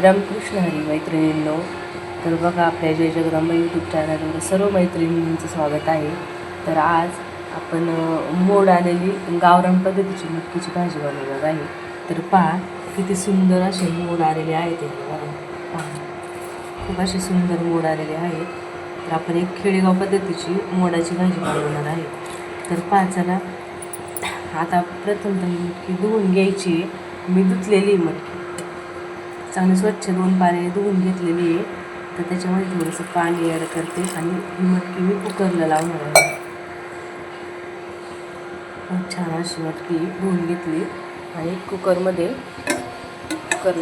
रामकृष्ण हरी मैत्रिणींनो. तर बघा, आपल्या जय जगदंबा यूट्यूब चॅनलवर सर्व मैत्रिणींचं स्वागत आहे. तर आज आपण मोड आलेली गावरान पद्धतीची मटकीची भाजी बनवणार आहे. तर पहा, किती सुंदर असे मोड आलेले आहेत. पहा, खूप असे सुंदर मोड आलेले आहेत. तर आपण एक खेडेगाव पद्धतीची मोडाची भाजी बनवणार आहे. तर पहा, चला आता प्रथम मटकी धुवून घ्यायची. मी धुतलेली मटकी चांगली स्वच्छ 2 पाण्याने धुवून घेतलेली आहे. तर त्याच्यामध्ये थोडंसं पाणी ॲड करते आणि ही मटकी मी कुकरला लावणार आहे. छान अशी मटकी धुवून घेतली आणि कुकरला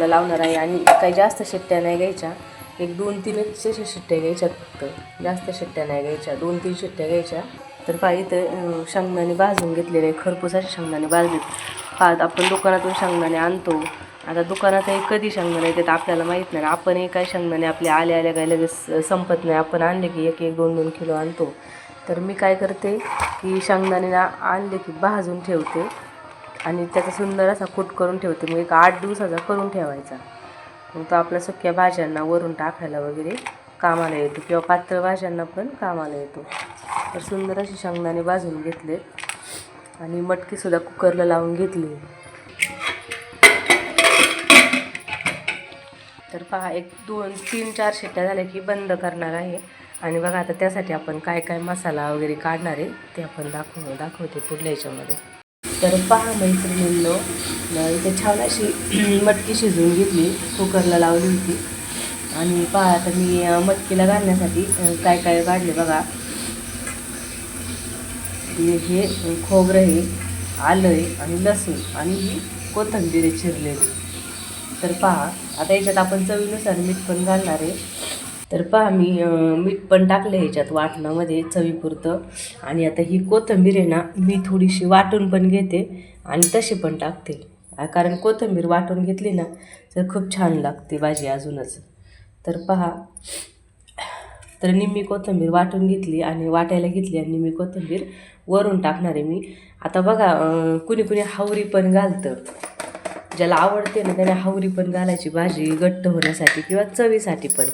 लावणार आहे. आणि काही जास्त शिट्ट्या नाही घ्यायच्या, 1-2-3 शिट्ट्या घ्यायच्या फक्त, जास्त शिट्ट्या नाही घ्यायच्या, 2-3 शिट्ट्या घ्यायच्या. तर पहा, इथं शेंगदाणे भाजून घेतलेले आहे, खरपूस असे शेंगदाणे भाजलेत. पहा, आपण दुकानातून शेंगदाणे आणतो. आता दुकानातही कधी शेंगदाणे येतात आपल्याला माहीत नाही. आपणही काय शेंगदाणे आपले आल्या काय लगेच संपत नाही. आपण आणले की 1-1, 2-2 किलो आणतो. तर मी काय करते की शेंगदाणे आणले की भाजून ठेवते आणि त्याचा सुंदर असा कूट करून ठेवते. मग 8 दिवसाचा करून ठेवायचा. मग तो आपल्या सुक्या भाज्यांना वरून टाकायला वगैरे कामाला येतो, किंवा पातळ भाज्यांना पण कामाला येतो. तर सुंदर असे शेंगदाणे भाजून घेतलेत आणि मटकीसुद्धा कुकरला लावून घेतली. तर पहा, 1-2-3-4 शिट्ट्या झाल्या की बंद करणार आहे. आणि बघा, आता त्यासाठी आपण काय काय मसाला वगैरे काढणार आहे ते आपण दाखवते पुढल्या याच्यामध्ये. तर पहा मैत्रिणींनो, इथे छान अशी मटकी शिजवून घेतली, कुकरला लावली होती. आणि पहा, आता मी मटकीला घालण्यासाठी काय काय काढले बघा. हे खोबरं आहे, आलं आहे आणि लसूण आणि ही कोथिंबीर चिरलेली. तर पहा, आता याच्यात आपण चवीनुसार मीठ पण घालणार आहे. तर पहा, मी मीठ पण टाकलं ह्याच्यात वाटणामध्ये चवीपुरतं. आणि आता ही कोथिंबीर आहे ना, मी थोडीशी वाटून पण घेते आणि तशी पण टाकते, कारण कोथिंबीर वाटून घेतली ना तर खूप छान लागते भाजी अजूनच. तर पहा, तर निम्मी कोथिंबीर वाटून घेतली आणि वाटायला घेतली आणि निम्मी कोथिंबीर वरून टाकणार आहे मी. आता बघा, कुणी कुणी हावरी पण घालतं. ज्याला आवडते ना त्याने हावरी पण घालायची भाजी घट्ट होण्यासाठी किंवा चवीसाठी पण.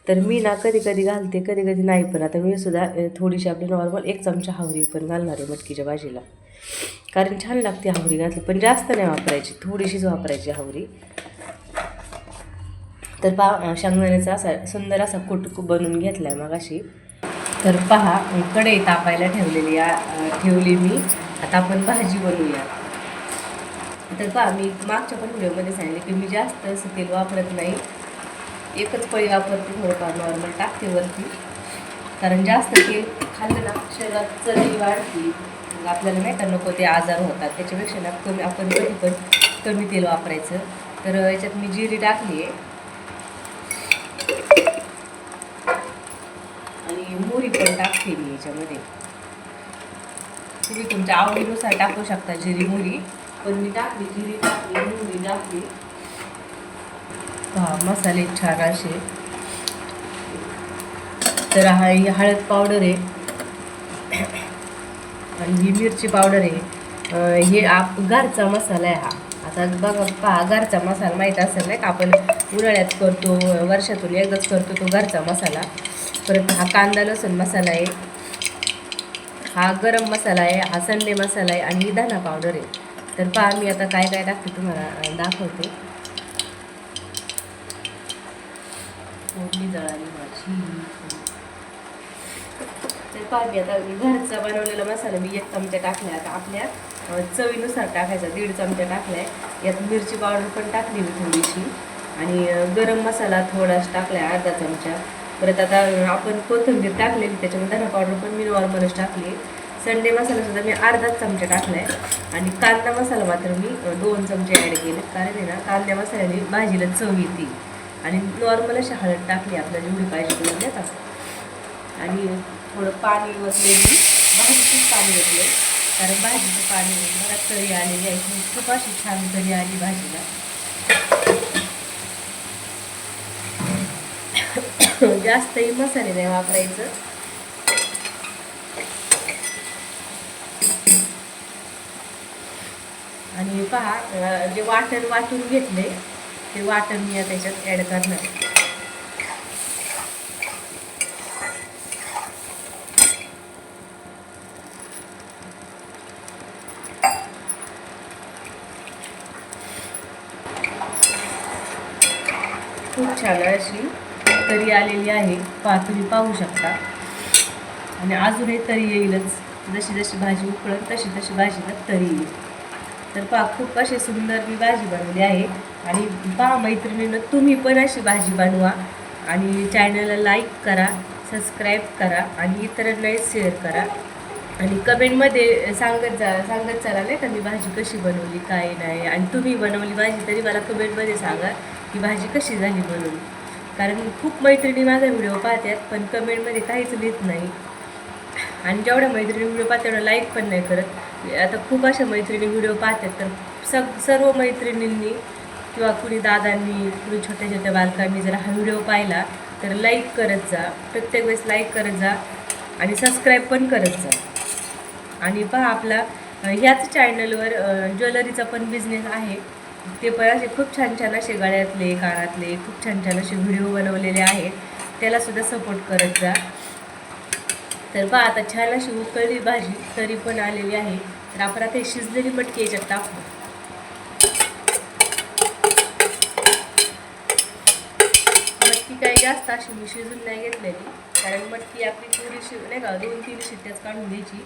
तर मी ना कधी कधी घालते, कधी कधी नाही. पण आता मी सुद्धा थोडीशी आपली नॉर्मल 1 चमचा हावरी पण घालणार आहे मटकीच्या भाजीला, कारण छान लागते हावरी घातली. पण जास्त नाही वापरायची, थोडीशीच वापरायची हावरी. तर पहा, शेंगदाण्याचा असा सुंदर असा कूट बनवून घेतला आहे मगाशी. तर पहा, कढई तापायला ठेवली मी. आता आपण भाजी बनवूया. तर पहा, मी मागच्या पण व्हिडिओमध्ये सांगितले की मी जास्त असं तेल वापरत नाही, एकच पळी वापरते, थोडंफार नॉर्मल टाकते वरती. कारण जास्त तेल खाल्लं ना शरीरात चरबी वाढते, मग आपल्याला नाही का नको ते आजार होतात. त्याच्यापेक्षा ना आपण कधी पण कमी तेल वापरायचं. तर याच्यात मी जिरी टाकली आहे आणि मोहरी पण टाकते मी याच्यामध्ये. तुम्ही तुमच्या आवडीनुसार टाकू शकता जिरी मोहरी, पण मी टाकली, जिरी टाकली, मोहरी टाकली. पहा, मसाले छान असे. तर ही हळद पावडर आहे आणि ही मिरची पावडर आहे. हे घरचा मसाला आहे हा. आता बघा, पहा, घरचा मसाला माहीत असेल नाही का, आपण उन्हाळ्यात करतो, वर्षातून एकदाच करतो तो घरचा मसाला. परत हा कांदा लसूण मसाला आहे, हा गरम मसाला आहे, हा संडे मसाला आहे आणि ही धना पावडर आहे. तर पहा, मी आता काय काय टाकते तुम्हाला दाखवते. फोडणी जळाली माझी. तर पहा, मी आता घरचा बनवलेला मसाला मी 1 चमचा टाकला. आता आपल्या चवीनुसार टाकायचा, 1.5 चमचा टाकला आहे. यात मिरची पावडर पण टाकली मी थोडीशी आणि गरम मसाला थोडासा टाकला आहे, अर्धा चमचा. परत आता आपण कोथिंबीर टाकलेली, त्याच्यामध्ये धना पावडर पण मी नॉर्मलच टाकली. संडे मसालासुद्धा मी अर्धाच चमचा टाकला आहे. आणि कांदा मसाला मात्र मी 2 चमचे ॲड केले, कारण आहे ना कांद्या मसाल्याने भाजीला चव येते. आणि नॉर्मल अशी हळद टाकली आपल्याला जेवढी पाहिजे तेवढी देतात. आणि थोडं पाणी ओतलेली, भाजीचंच पाणी ओतलं, कारण भाजीचं पाणी मला तरी आलेली आहे, खूप अशी छान तरी आली भाजीला. जास्तही मसाले नाही वापरायचं. आणि पहा, जे वाटून घेतले ते वाटण मी त्याच्यात ॲड करणार आहे. खूप छान अशी तरी आलेली आहे, तुम्ही पाहू शकता. आणि अजूनही तरी येईलच, जशी जशी भाजी उकळत तशी तशी भाजीला तरी येईल. तर खूप अशी सुंदर मी भाजी बनवली आहे. आणि मैत्रिणींनो, तुम्ही पण अशी भाजी बनवा आणि चॅनलला लाईक करा, सबस्क्राईब करा आणि इतरांनाही शेअर करा. आणि कमेंटमध्ये सांगत चला नाही का मी भाजी कशी बनवली काय नाही. आणि तुम्ही बनवली भाजी तरी मला कमेंटमध्ये सांगा की भाजी कशी झाली बनवून. कारण खूप मैत्रिणी माझा व्हिडिओ पाहतात पण कमेंटमध्ये काहीच लिहित नाही. आणि जेवढ्या मैत्रिणी व्हिडिओ पाहतात तेवढं लाईक पण नाही करत. आता खूप अशा मैत्रिणी व्हिडिओ पाहतात तर सर्व मैत्रिणींनी किंवा कुणी दादांनी कुणी छोट्या छोट्या बालकांनी जर हा व्हिडिओ पाहिला तर लाईक करत जा, प्रत्येक वेळेस लाईक करत जा आणि सबस्क्राईब पण करत जा. आणि आपला ह्याच चॅनलवर ज्वेलरीचा पण बिझनेस आहे, ते पण असे खूप छान छान असे गळ्यातले कानातले खूप छान छान असे व्हिडिओ बनवलेले आहेत, त्यालासुद्धा सपोर्ट करत जा. तर आता छान अशी उकळली भाजी तरी पण आलेली आहे. तर आपण आता शिजलेली मटकी याच्यात टाकू. मटकी काही जास्त अशी मी शिजून नाही घेतलेली, कारण मटकी आपली थोडीशी नाही का 2-3 शिट्ट्याच काढून द्यायची.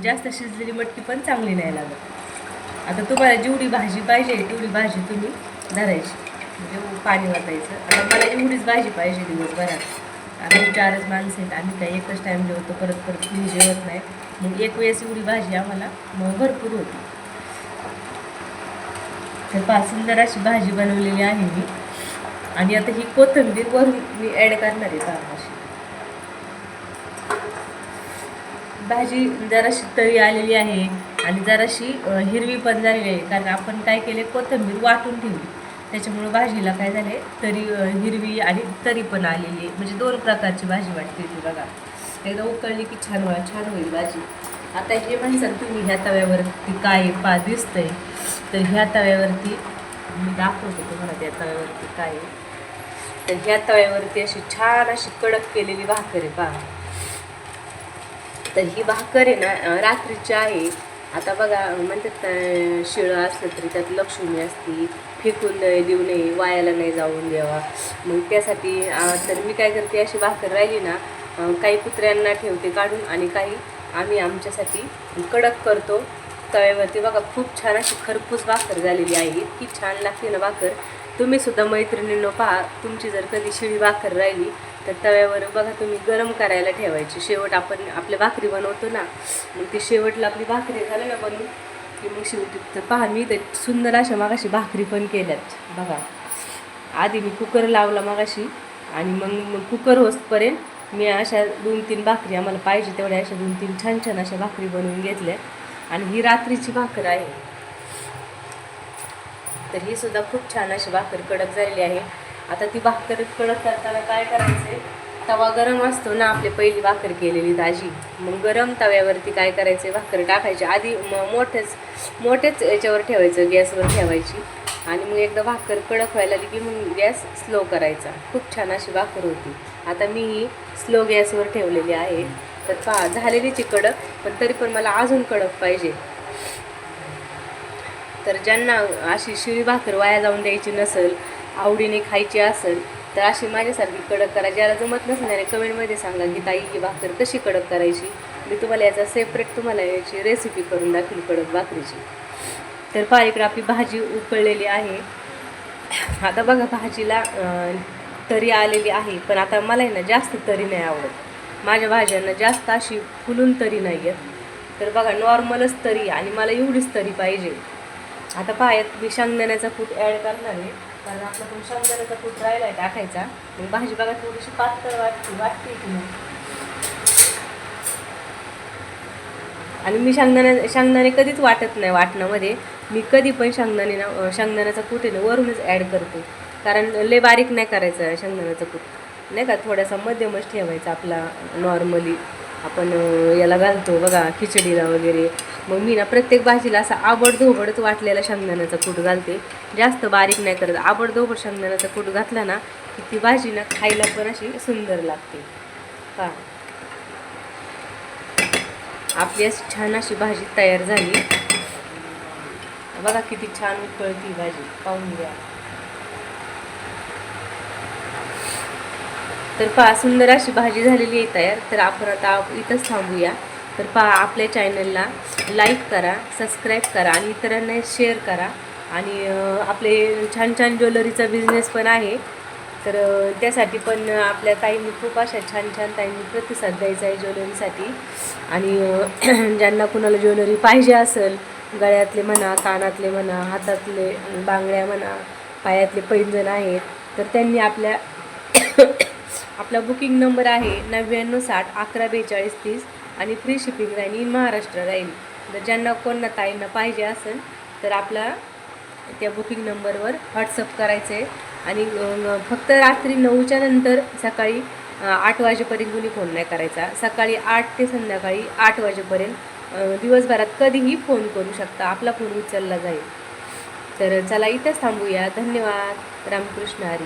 जास्त शिजलेली मटकी पण चांगली नाही लागत. आता तुम्हाला जेवढी भाजी पाहिजे तेवढी भाजी तुम्ही धरायची, म्हणजे पाणी वाटायचं. आता मला एवढीच भाजी पाहिजे दिवसभरात. आम्ही 4च माणसं आहेत, आम्ही काही एकच टाईम जेवतो, परत तुम्ही जेवत नाही. मग एक वेळेस एवढी भाजी आम्हाला मग भरपूर होती. तर सुंदर अशी भाजी बनवलेली आहे मी. आणि आता ही कोथिंबीर वरून मी ॲड करणार आहे. अशी भाजी जराशी तरी आलेली आहे आणि जराशी हिरवी पण झालेली आहे, कारण आपण काय केले कोथिंबीर वाटून ठेवली, त्याच्यामुळे भाजीला काय झाले तरी हिरवी आणि तरी पण आलेली आहे. म्हणजे 2 प्रकारची भाजी वाटते ती बघा. एकदा उकळली की छान होईल भाजी. आता हे म्हणसाल तुम्ही ह्या तव्यावरती काय दिसतंय, तर ह्या तव्यावरती मी दाखवते तुम्हाला त्या तव्यावरती काय. तर ह्या तव्यावरती अशी छान अशी कडक केलेली भाकर आहे पहा. तर ही भाकर आहे ना रात्रीची आहे. आता बघा म्हणतात शिळं असलं तरी त्यात लक्ष्मी असती, फेकून देऊ नये, वायाला नाही जाऊन द्यावा. मग त्यासाठी तर मी काय करते, अशी भाकर राहिली ना काही कुत्र्यांना ठेवते काढून आणि काही आम्ही आमच्यासाठी कडक करतो तव्यावरती. बघा खूप छान अशी खरपूस भाकर झालेली आहे, इतकी छान लागते ना भाकर. तुम्हीसुद्धा मैत्रिणींनो पहा, तुमची जर कधी शिळी भाकर राहिली तर तव्यावर बघा तुम्ही गरम करायला ठेवायची. शेवट आपण आपल्या भाकरी बनवतो ना, मग ती शेवटला आपली भाकरी झाली ना बनवून की मग शेवटी तर पहा मी तर सुंदर अशा मागाशी भाकरी पण केल्यात बघा. आधी मी कुकर लावला मागाशी आणि मग कुकर होसपर्यंत मी अशा 2-3 भाकरी आम्हाला पाहिजे तेवढ्या अशा 2-3 छान छान अशा भाकरी बनवून घेतल्या. आणि ही रात्रीची भाकर आहे. तर ही सुद्धा खूप छान अशी भाकर कडक झालेली आहे. आता ती भाकर कडक करताना काय करायचं, तवा गरम असतो ना आपली पहिली भाकर केलेली ताजी, मग गरम तव्यावरती काय करायचं भाकर टाकायची. आधी मोठेच याच्यावर ठेवायचं, गॅसवर ठेवायची. आणि मग एकदा भाकर कडक व्हायला लागली की मग गॅस स्लो करायचा. खूप छान अशी भाकर होती. आता मी ही स्लो गॅसवर ठेवलेली आहे. तर पहा झालेलीची कडक, पण तरी पण मला अजून कडक पाहिजे. तर ज्यांना अशी शिळी भाकर वाया जाऊन द्यायची नसेल, आवडीने खायची असेल, तर अशी माझ्यासारखी कडक करा. ज्याला जमत नसेल त्याने कमेंटमध्ये सांगा की ताई ही भाकर कशी कडक करायची, मी तुम्हाला याचा सेपरेट तुम्हाला याची रेसिपी करून दाखवेल कडक भाकरीची. तर पहा इकडे आपली भाजी उकळलेली आहे. आता बघा भाजीला तरी आलेली आहे, पण आता मला आहे ना जास्त तरी नाही आवडत. माझ्या भाज्यांना जास्त अशी फुलून तरी नाही आहेत. तर बघा नॉर्मलच तरी, आणि मला एवढीच तरी पाहिजे. आता पहा यात मी शेंगदाण्याचा कूट ॲड करणार आहे, कारण आपला पण शेंगदाण्याचा कूट राहिला आहे टाकायचा. मग भाजी बघा थोडीशी पातळ वाटते की नाही. आणि मी शेंगदाणे कधीच वाटत नाही वाटणामध्ये. मी कधी पण शेंगदाण्याचा कूट आहे ना वरूनच ॲड करतो, कारण लय बारीक नाही करायचं शेंगदाण्याचा कूट नाही का, थोडासा मध्यमच ठेवायचा आपला नॉर्मली. आपण याला घालतो बघा खिचडीला वगैरे. मग मी ना प्रत्येक भाजीला असा आबडधोबडच वाटलेला शेंगदाण्याचा कूट घालते, जास्त बारीक नाही करत. आबडधोबड शेंगदाण्याचा कूट घातला ना की ती भाजी ना खायला पण अशी सुंदर लागते. पहा आपली अशी छान अशी भाजी तयार झाली बघा, किती छान उकळती भाजी, पाहून घ्या. तर पहा सुंदर अशी भाजी झालेली आहे तयार. तर आपण आता इथंच थांबूया. तर पहा आपल्या चॅनलला लाईक करा, सबस्क्राईब करा आणि इतरांना शेअर करा. आणि आपले छान छान ज्वेलरीचा बिझनेस पण आहे. तर त्यासाठी पण आपल्या ताईंनी खूप अशा छान छान ताईंनी प्रतिसाद द्यायचा आहे ज्वेलरीसाठी. आणि ज्यांना कुणाला ज्वेलरी पाहिजे असेल, गळ्यातले म्हणा, कानातले म्हणा, हातातले बांगड्या म्हणा, पायातले पैंजण आहेत, तर त्यांनी आपला बुकिंग नंबर आहे 9960114230 आणि फ्री शिपिंग राहील, इन महाराष्ट्र राहील. तर ज्यांना कोणा ताईंना पाहिजे असेल तर आपला त्या बुकिंग नंबरवर व्हॉट्सअप करायचं आहे. आणि फक्त रात्री 9च्या नंतर सकाळी 8 वाजेपर्यंत कुणी फोन नाही करायचा. सकाळी 8 ते संध्याकाळी 8 वाजेपर्यंत दिवसभरात कधीही फोन करू शकता, आपला फोन उचलला जाईल. तर चला इथंच थांबूया. धन्यवाद. रामकृष्ण हरी.